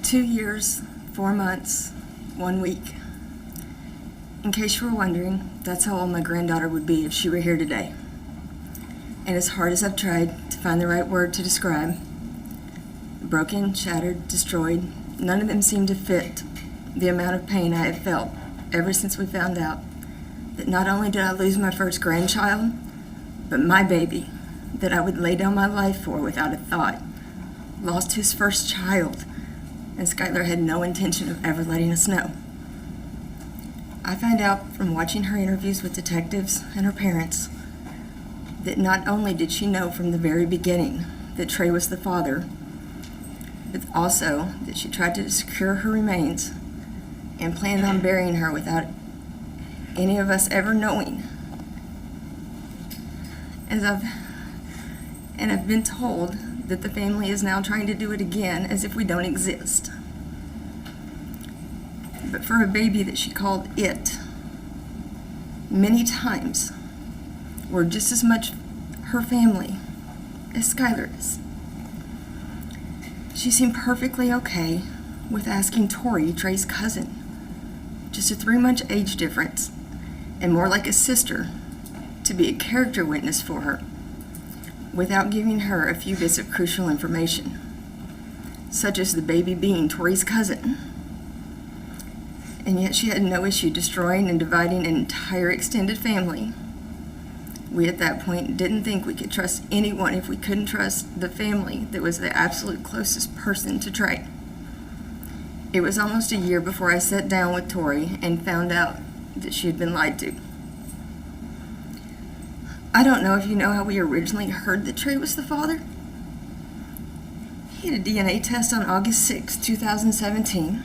2 years, 4 months, 1 week. In case you were wondering, that's how old my granddaughter would be if she were here today. And as hard as I've tried to find the right word to describe, broken, shattered, destroyed, none of them seem to fit the amount of pain I have felt ever since we found out that not only did I lose my first grandchild, but my baby that I would lay down my life for without a thought lost his first child, and Skylar had no intention of ever letting us know. I found out from watching her interviews with detectives and her parents that not only did she know from the very beginning that Trey was the father, but also that she tried to secure her remains and planned on burying her without any of us ever knowing. I've been told that the family is now trying to do it again as if we don't exist. But for a baby that she called it many times, were just as much her family as Skylar is. She seemed perfectly okay with asking Tori, Trey's cousin, just a 3-month age difference, and more like a sister, to be a character witness for her, without giving her a few bits of crucial information, such as the baby being Tori's cousin. And yet she had no issue destroying and dividing an entire extended family. We at that point didn't think we could trust anyone if we couldn't trust the family that was the absolute closest person to Trey. It was almost a year before I sat down with Tori and found out that she had been lied to. I don't know if you know how we originally heard that Trey was the father. He had a DNA test on August 6, 2017.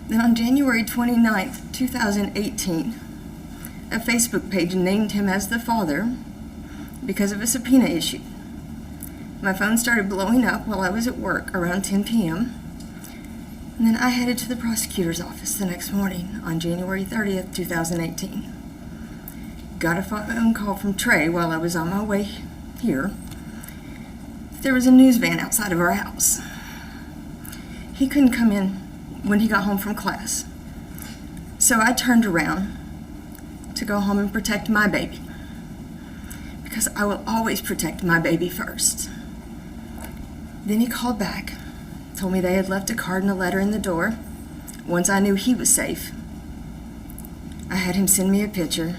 Then on January 29th, 2018, a Facebook page named him as the father because of a subpoena issued. My phone started blowing up while I was at work around 10 p.m. And then I headed to the prosecutor's office the next morning on January 30th, 2018. Got a phone call from Trey while I was on my way here. There was a news van outside of our house. He couldn't come in when he got home from class. So I turned around to go home and protect my baby, because I will always protect my baby first. Then he called back, told me they had left a card and a letter in the door. Once I knew he was safe, I had him send me a picture,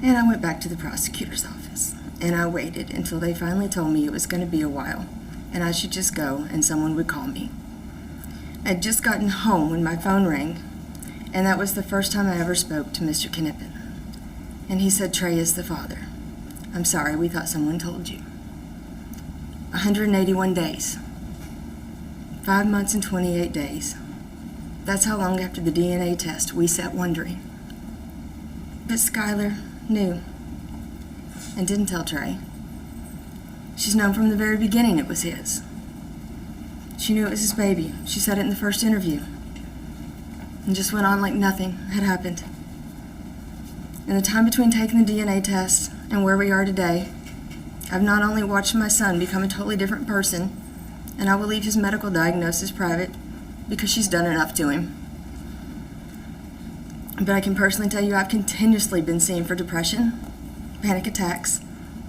and I went back to the prosecutor's office, and I waited until they finally told me it was going to be a while, and I should just go and someone would call me. I'd just gotten home when my phone rang, and that was the first time I ever spoke to Mr. Knippen. And he said, Trey is the father. I'm sorry, we thought someone told you. 181 days. 5 months and 28 days. That's how long after the DNA test we sat wondering. But Skylar knew and didn't tell Trey. She's known from the very beginning it was his. She knew it was his baby. She said it in the first interview. And just went on like nothing had happened. In the time between taking the DNA test and where we are today, I've not only watched my son become a totally different person, and I will leave his medical diagnosis private because she's done enough to him, but I can personally tell you I've continuously been seen for depression, panic attacks,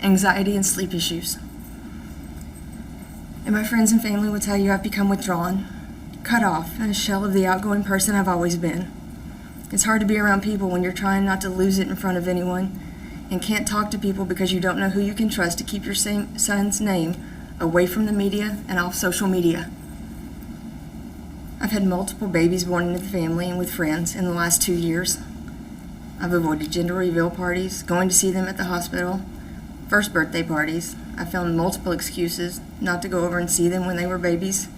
anxiety, and sleep issues. And my friends and family will tell you I've become withdrawn, cut off, and a shell of the outgoing person I've always been. It's hard to be around people when you're trying not to lose it in front of anyone and can't talk to people because you don't know who you can trust to keep your son's name away from the media and off social media. I've had multiple babies born into the family and with friends in the last 2 years. I've avoided gender reveal parties, going to see them at the hospital, first birthday parties. I found multiple excuses not to go over and see them when they were babies.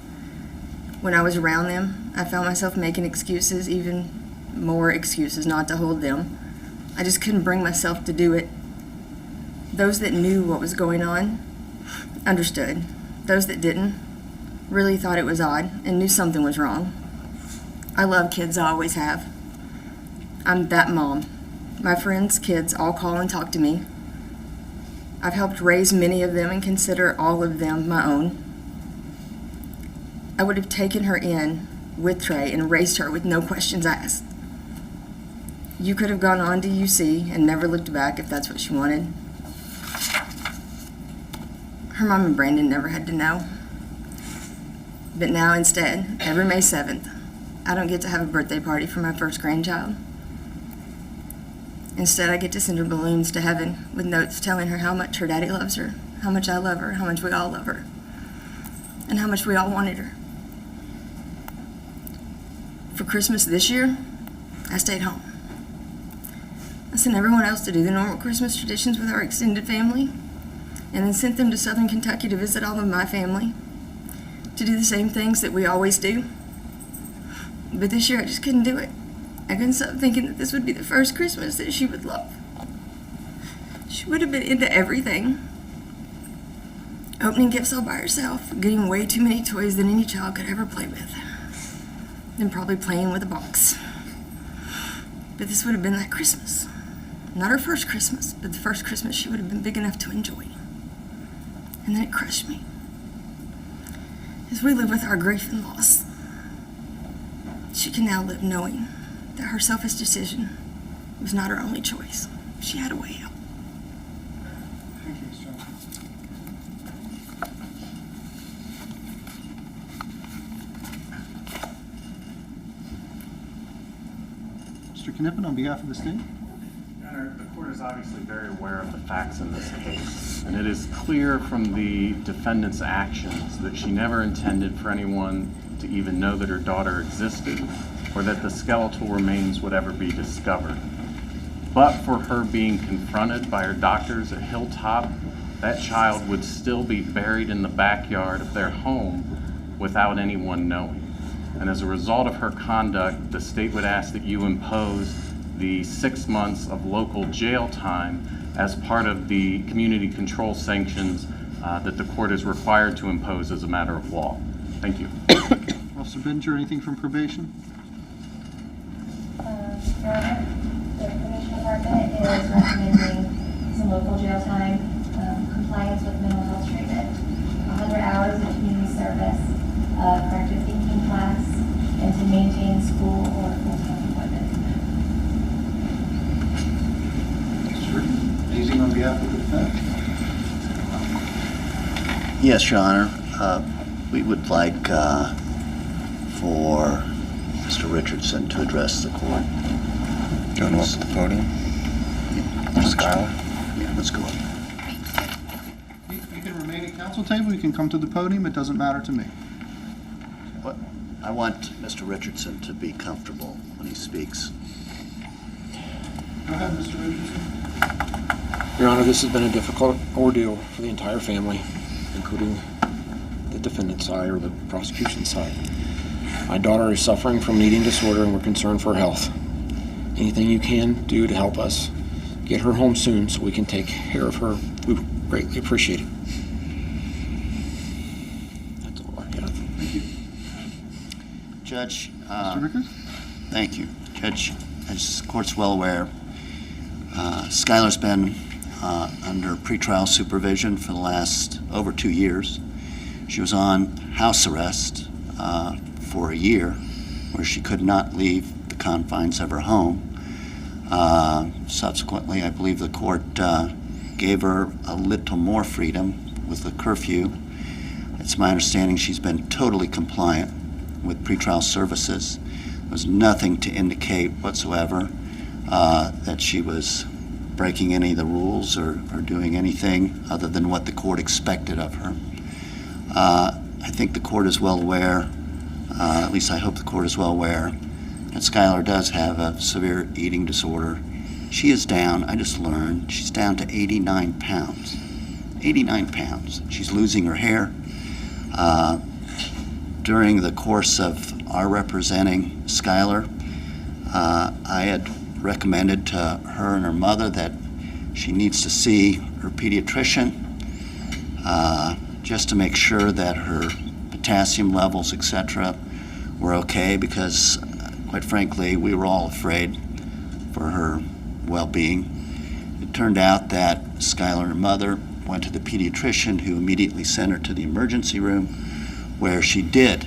When I was around them, I found myself making excuses, even more excuses not to hold them. I just couldn't bring myself to do it. Those that knew what was going on understood. Those that didn't really thought it was odd and knew something was wrong. I love kids, I always have. I'm that mom. My friends' kids all call and talk to me. I've helped raise many of them and consider all of them my own. I would have taken her in with Trey and raised her with no questions asked. You could have gone on to UC and never looked back if that's what she wanted. Her mom and Brandon never had to know. But now instead, every May 7th, I don't get to have a birthday party for my first grandchild. Instead, I get to send her balloons to heaven with notes telling her how much her daddy loves her, how much I love her, how much we all love her, and how much we all wanted her. For Christmas this year, I stayed home. I sent everyone else to do the normal Christmas traditions with our extended family, and then sent them to Southern Kentucky to visit all of my family, to do the same things that we always do. But this year I just couldn't do it. I couldn't stop thinking that this would be the first Christmas that she would love. She would have been into everything. Opening gifts all by herself, getting way too many toys than any child could ever play with, and probably playing with a box. But this would have been that Christmas. Not her first Christmas, but the first Christmas she would have been big enough to enjoy. And then it crushed me. As we live with our grief and loss, she can now live knowing that her selfish decision was not her only choice. She had a way out. Thank you, Ms. Johnson. Mr. Knippen, on behalf of the state. Your Honor, the court is obviously very aware of the facts in this case, and it is clear from the defendant's actions that she never intended for anyone to even know that her daughter existed or that the skeletal remains would ever be discovered. But for her being confronted by her doctors at Hilltop, that child would still be buried in the backyard of their home without anyone knowing. And as a result of her conduct, the state would ask that you impose the 6 months of local jail time as part of the community control sanctions that the court is required to impose as a matter of law. Thank you. Officer Binger, anything from probation? Your Honor, the probation department is recommending some local jail time, compliance with mental health treatment, 100 hours of community service, corrective thinking class, and to maintain school or full-time employment. Anything on behalf of the defense? Yes, Your Honor. We would like for Mr. Richardson to address the court. Do you want to go up to the podium? Skylar? Yeah, let's go up. You can remain at council table. You can come to the podium. It doesn't matter to me. But I want Mr. Richardson to be comfortable when he speaks. Go ahead, Mr. Richardson. Your Honor, this has been a difficult ordeal for the entire family, including the defendant's side or the prosecution side. My daughter is suffering from an eating disorder and we're concerned for her health. Anything you can do to help us get her home soon so we can take care of her, we greatly appreciate it. That's all I have. Thank you. Judge, Mr. Rickers? thank you. Judge, as the court's well aware, Skylar's been under pretrial supervision for the last over 2 years. She was on house arrest for a year where she could not leave the confines of her home. Subsequently, I believe the court gave her a little more freedom with the curfew. It's my understanding she's been totally compliant with pretrial services. There was nothing to indicate whatsoever that she was breaking any of the rules or doing anything other than what the court expected of her. I think the court is well aware, at least I hope the court is well aware, that Skylar does have a severe eating disorder. She is down, I just learned, she's down to 89 pounds. 89 pounds. She's losing her hair. During the course of our representing Skylar, I had recommended to her and her mother that she needs to see her pediatrician just to make sure that her potassium levels, etc., were okay, because quite frankly, we were all afraid for her well-being. It turned out that Skylar and her mother went to the pediatrician, who immediately sent her to the emergency room, where she did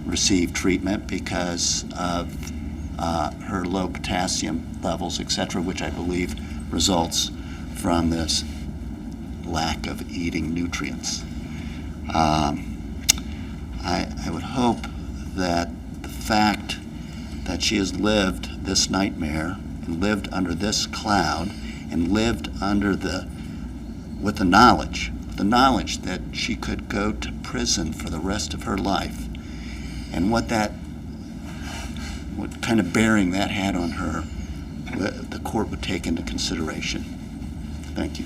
receive treatment because of her low potassium levels, etc., which I believe results from this lack of eating nutrients. I would hope that the fact that she has lived this nightmare and lived under this cloud and lived with the knowledge that she could go to prison for the rest of her life, and what kind of bearing that had on her, the court would take into consideration. Thank you.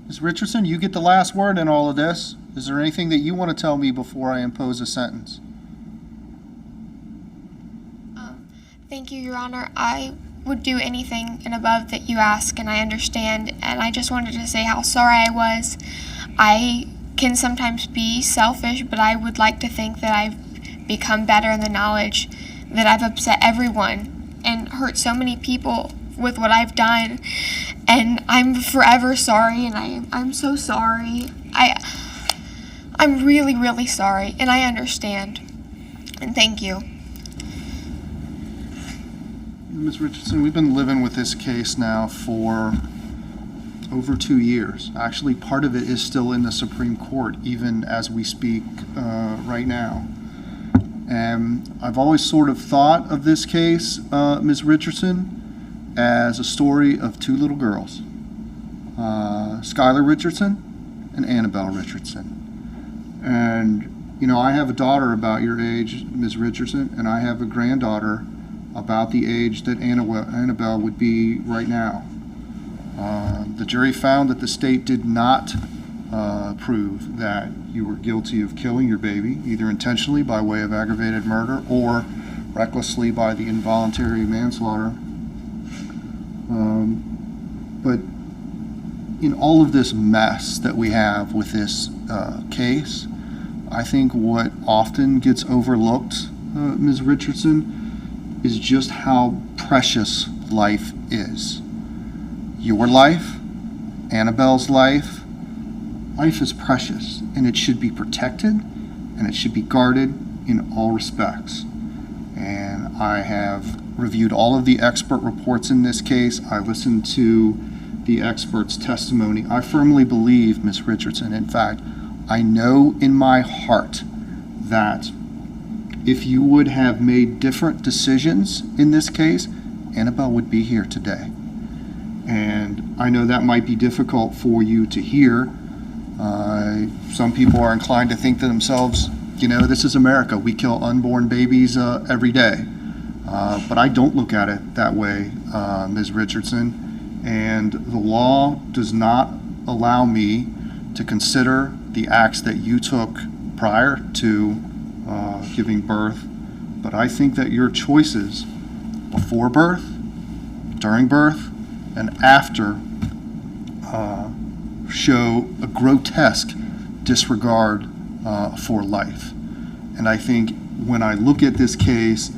Ms. Richardson, you get the last word in all of this. Is there anything that you want to tell me before I impose a sentence? Thank you, Your Honor. I would do anything and above that you ask, and I understand. And I just wanted to say how sorry I was. I can sometimes be selfish, but I would like to think that I've become better in the knowledge that I've upset everyone and hurt so many people with what I've done. And I'm forever sorry, and I'm so sorry. I'm really, really sorry, and I understand. And thank you. Ms. Richardson, we've been living with this case now for over 2 years. Actually, part of it is still in the Supreme Court, even as we speak right now. And I've always sort of thought of this case, Ms. Richardson, as a story of two little girls, Skylar Richardson and Annabelle Richardson. And, you know, I have a daughter about your age, Ms. Richardson, and I have a granddaughter about the age that Annabelle would be right now. The jury found that the state did not prove that you were guilty of killing your baby, either intentionally by way of aggravated murder or recklessly by the involuntary manslaughter. But in all of this mess that we have with this case, I think what often gets overlooked, Ms. Richardson, is just how precious life is. Your life, Annabelle's life, life is precious, and it should be protected, and it should be guarded in all respects. And I have reviewed all of the expert reports in this case. I listened to the expert's testimony. I firmly believe, Ms. Richardson, in fact, I know in my heart that if you would have made different decisions in this case, Annabelle would be here today. And I know that might be difficult for you to hear. Some people are inclined to think to themselves, you know, this is America. We kill unborn babies every day. But I don't look at it that way, Ms. Richardson. And the law does not allow me to consider the acts that you took prior to giving birth. But I think that your choices before birth, during birth, and after show a grotesque disregard for life. And I think when I look at this case,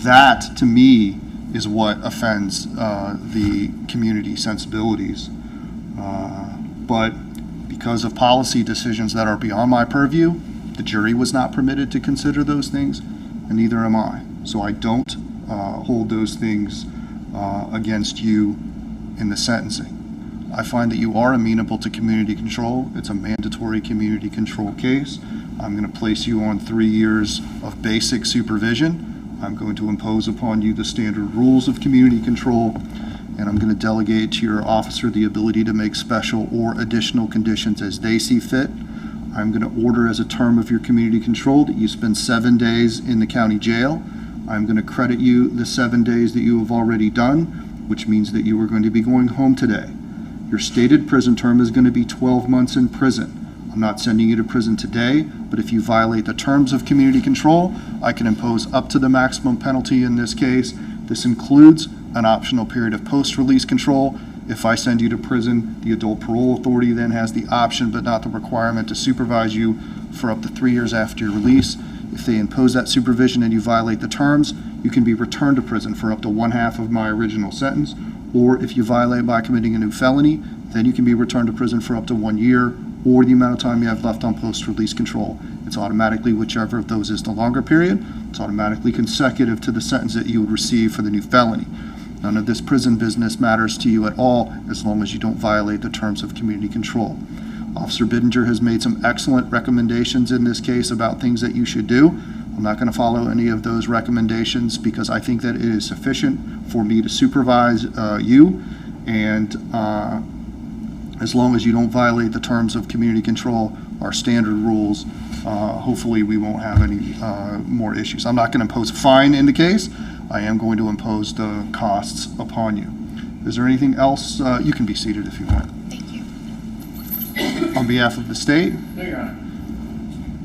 that to me is what offends the community sensibilities. But because of policy decisions that are beyond my purview, the jury was not permitted to consider those things, and neither am I. So I don't hold those things against you in the sentencing. I find that you are amenable to community control. It's a mandatory community control case. I'm going to place you on 3 years of basic supervision. I'm going to impose upon you the standard rules of community control, and I'm going to delegate to your officer the ability to make special or additional conditions as they see fit. I'm going to order as a term of your community control that you spend 7 days in the county jail. I'm going to credit you the 7 days that you have already done, which means that you are going to be going home today. Your stated prison term is going to be 12 months in prison. I'm not sending you to prison today, but if you violate the terms of community control, I can impose up to the maximum penalty in this case. This includes an optional period of post-release control. If I send you to prison, the adult parole authority then has the option but not the requirement to supervise you for up to 3 years after your release. If they impose that supervision and you violate the terms, you can be returned to prison for up to 1/2 of my original sentence. Or if you violate by committing a new felony, then you can be returned to prison for up to 1 year or the amount of time you have left on post-release control. It's automatically, whichever of those is the longer period, it's automatically consecutive to the sentence that you would receive for the new felony. None of this prison business matters to you at all as long as you don't violate the terms of community control. Officer Bittinger has made some excellent recommendations in this case about things that you should do. I'm not going to follow any of those recommendations because I think that it is sufficient for me to supervise you, and as long as you don't violate the terms of community control, our standard rules, hopefully we won't have any more issues. I'm not going to impose a fine in the case. I am going to impose the costs upon you. Is there anything else? You can be seated if you want. Thank you. On behalf of the state? No, Your Honor.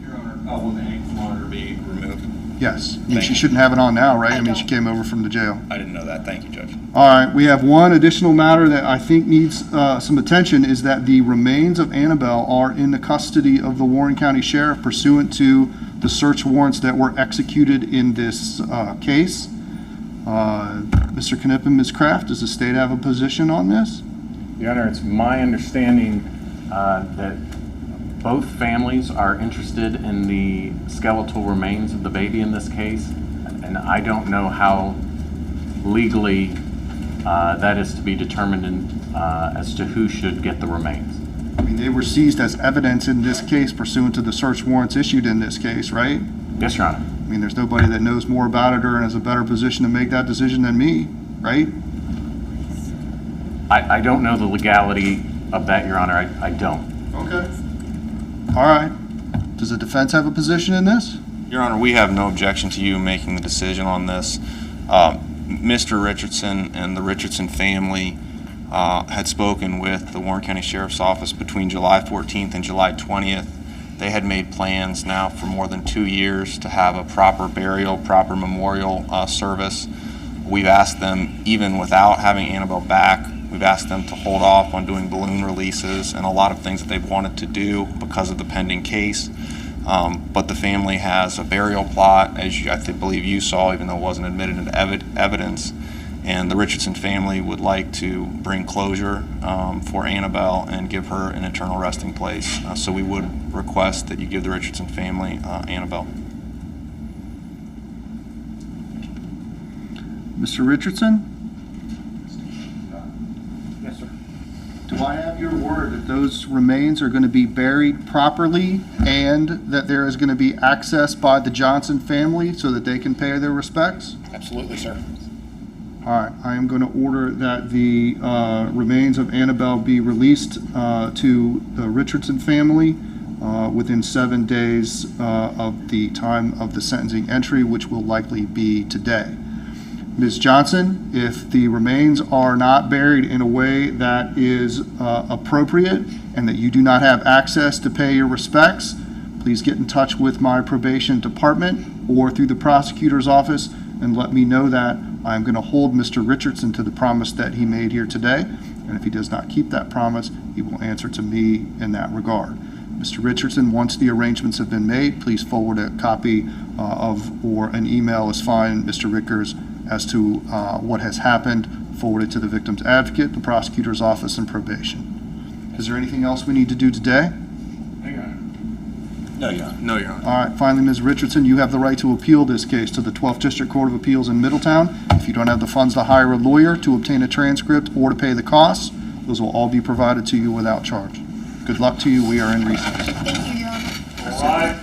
Your Honor, will the ankle monitor be removed? Yes. And Thank she you. shouldn't have it on now, right? I I mean, she don't. came over from the jail. I didn't know that. Thank you, Judge. All right, we have one additional matter that I think needs some attention, is that the remains of Annabelle are in the custody of the Warren County Sheriff pursuant to the search warrants that were executed in this case. Mr. Knipp and Ms. Kraft, does the state have a position on this? Your Honor, it's my understanding that both families are interested in the skeletal remains of the baby in this case, and I don't know how legally that is to be determined as to who should get the remains. I mean, they were seized as evidence in this case pursuant to the search warrants issued in this case, right? Yes, Your Honor. I mean, there's nobody that knows more about it or has a better position to make that decision than me, right? I don't know the legality of that, Your Honor. I don't. Okay. All right. Does the defense have a position in this? Your Honor, we have no objection to you making the decision on this. Mr. Richardson and the Richardson family had spoken with the Warren County Sheriff's Office between July 14th and July 20th. They had made plans now for more than 2 years to have a proper burial, proper memorial service. We've asked them, even without having Annabelle back, we've asked them to hold off on doing balloon releases and a lot of things that they've wanted to do because of the pending case. But the family has a burial plot, as I believe you saw, even though it wasn't admitted into evidence. And the Richardson family would like to bring closure for Annabelle and give her an eternal resting place. So we would request that you give the Richardson family Annabelle. Mr. Richardson? Yes, sir. Do I have your word that those remains are going to be buried properly and that there is going to be access by the Johnson family so that they can pay their respects? Absolutely, sir. All right, I am going to order that the remains of Annabelle be released to the Richardson family within 7 days of the time of the sentencing entry, which will likely be today. Ms. Johnson, if the remains are not buried in a way that is appropriate and that you do not have access to pay your respects, please get in touch with my probation department or through the prosecutor's office and let me know that. I'm going to hold Mr. Richardson to the promise that he made here today, and if he does not keep that promise, he will answer to me in that regard. Mr. Richardson, once the arrangements have been made, please forward a copy or an email is fine, Mr. Rickers, as to what has happened, forward it to the victim's advocate, the prosecutor's office, and probation. Is there anything else we need to do today? No, Your Honor. No, Your Honor. All right, finally, Ms. Richardson, you have the right to appeal this case to the 12th District Court of Appeals in Middletown. If you don't have the funds to hire a lawyer, to obtain a transcript, or to pay the costs, those will all be provided to you without charge. Good luck to you. We are in recess. Thank you, Your Honor. All right.